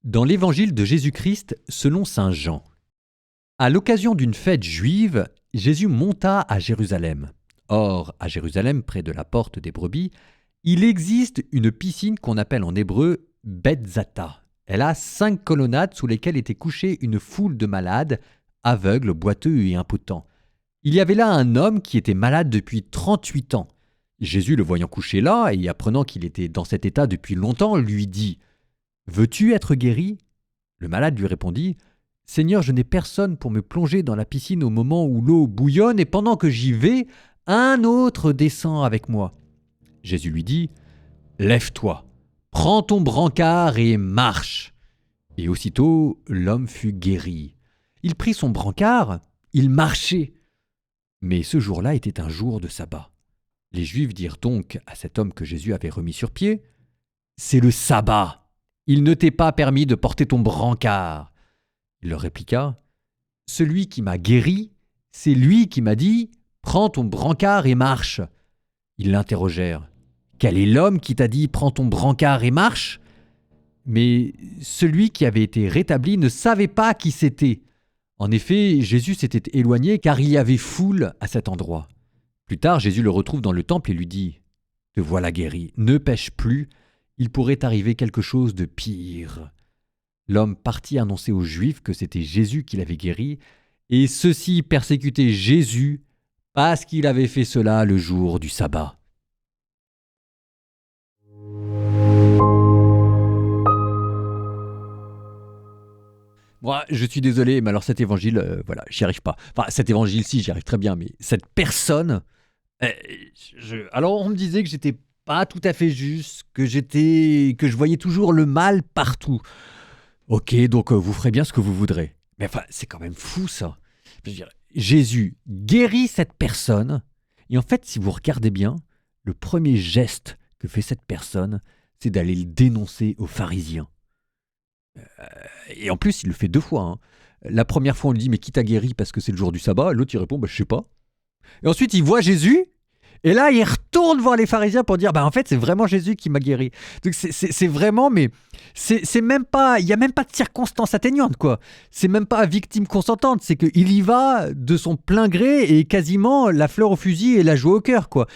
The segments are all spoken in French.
Dans l'évangile de Jésus-Christ selon saint Jean. À l'occasion d'une fête juive, Jésus monta à Jérusalem. Or, à Jérusalem, près de la porte des brebis, il existe une piscine qu'on appelle en hébreu Betzata. Elle a 5 colonnades sous lesquelles était couchée une foule de malades, aveugles, boiteux et impotents. Il y avait là un homme qui était malade depuis 38 ans. Jésus, le voyant couché là et apprenant qu'il était dans cet état depuis longtemps, lui dit « Veux-tu être guéri ?» Le malade lui répondit « Seigneur, je n'ai personne pour me plonger dans la piscine au moment où l'eau bouillonne et pendant que j'y vais, un autre descend avec moi. » Jésus lui dit « Lève-toi, prends ton brancard et marche. » Et aussitôt, l'homme fut guéri. Il prit son brancard, il marchait. Mais ce jour-là était un jour de sabbat. Les Juifs dirent donc à cet homme que Jésus avait remis sur pied « C'est le sabbat. Il ne t'est pas permis de porter ton brancard. » Il leur répliqua « Celui qui m'a guéri, c'est lui qui m'a dit « Prends ton brancard et marche. » Ils l'interrogèrent « Quel est l'homme qui t'a dit « Prends ton brancard et marche » ?» Mais celui qui avait été rétabli ne savait pas qui c'était. En effet, Jésus s'était éloigné car il y avait foule à cet endroit. Plus tard, Jésus le retrouve dans le temple et lui dit « Te voilà guéri, ne pêche plus, il pourrait t'arriver quelque chose de pire. » L'homme partit annoncer aux Juifs que c'était Jésus qui l'avait guéri, et ceux-ci persécutaient Jésus parce qu'il avait fait cela le jour du sabbat. Moi, je suis désolé, mais alors cet évangile, voilà, j'y arrive pas. Enfin, cet évangile-ci, j'y arrive très bien, mais cette personne... Alors, on me disait que j'étais pas tout à fait juste, que je voyais toujours le mal partout. Ok, donc vous ferez bien ce que vous voudrez. Mais enfin, c'est quand même fou, ça. Je veux dire, Jésus guérit cette personne, et en fait, si vous regardez bien, le premier geste que fait cette personne, c'est d'aller le dénoncer aux pharisiens. Et en plus, il le fait 2 fois. Hein. La première fois, on lui dit « Mais qui t'a guéri parce que c'est le jour du sabbat ?» L'autre, il répond « Je sais pas. » Et ensuite, il voit Jésus, et là, il retourne voir les pharisiens pour dire « En fait, c'est vraiment Jésus qui m'a guéri. » Donc, c'est vraiment, mais c'est même pas, il n'y a même pas de circonstances atténuantes, quoi. C'est même pas victime consentante, c'est qu'il y va de son plein gré et quasiment la fleur au fusil et la joie au cœur, quoi.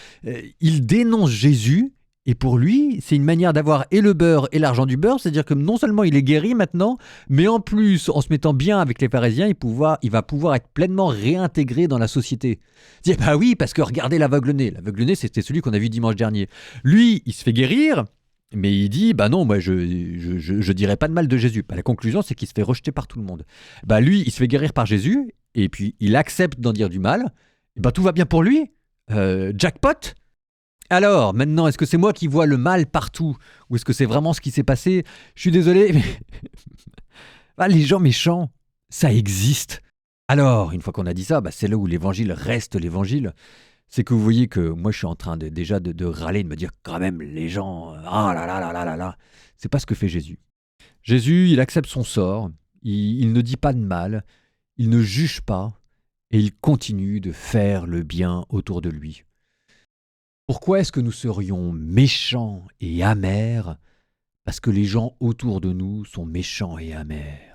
Il dénonce Jésus. Et pour lui, c'est une manière d'avoir et le beurre et l'argent du beurre, c'est-à-dire que non seulement il est guéri maintenant, mais en plus, en se mettant bien avec les pharisiens, il va pouvoir être pleinement réintégré dans la société. Il dit, bah oui, parce que regardez l'aveugle-né. L'aveugle-né, c'était celui qu'on a vu dimanche dernier. Lui, il se fait guérir, mais il dit, bah non, moi je dirais pas de mal de Jésus. Bah, la conclusion, c'est qu'il se fait rejeter par tout le monde. Bah lui, il se fait guérir par Jésus, et puis il accepte d'en dire du mal. Et bah tout va bien pour lui. Jackpot. Alors, maintenant, est-ce que c'est moi qui vois le mal partout ou est-ce que c'est vraiment ce qui s'est passé? Je suis désolé, mais ah, les gens méchants, ça existe. Alors, une fois qu'on a dit ça, c'est là où l'évangile reste l'évangile. C'est que vous voyez que moi, je suis en train déjà de râler, de me dire quand même, les gens, ah là là là là là là. C'est pas ce que fait Jésus. Jésus, il accepte son sort, il ne dit pas de mal, il ne juge pas et il continue de faire le bien autour de lui. Pourquoi est-ce que nous serions méchants et amers? Parce que les gens autour de nous sont méchants et amers.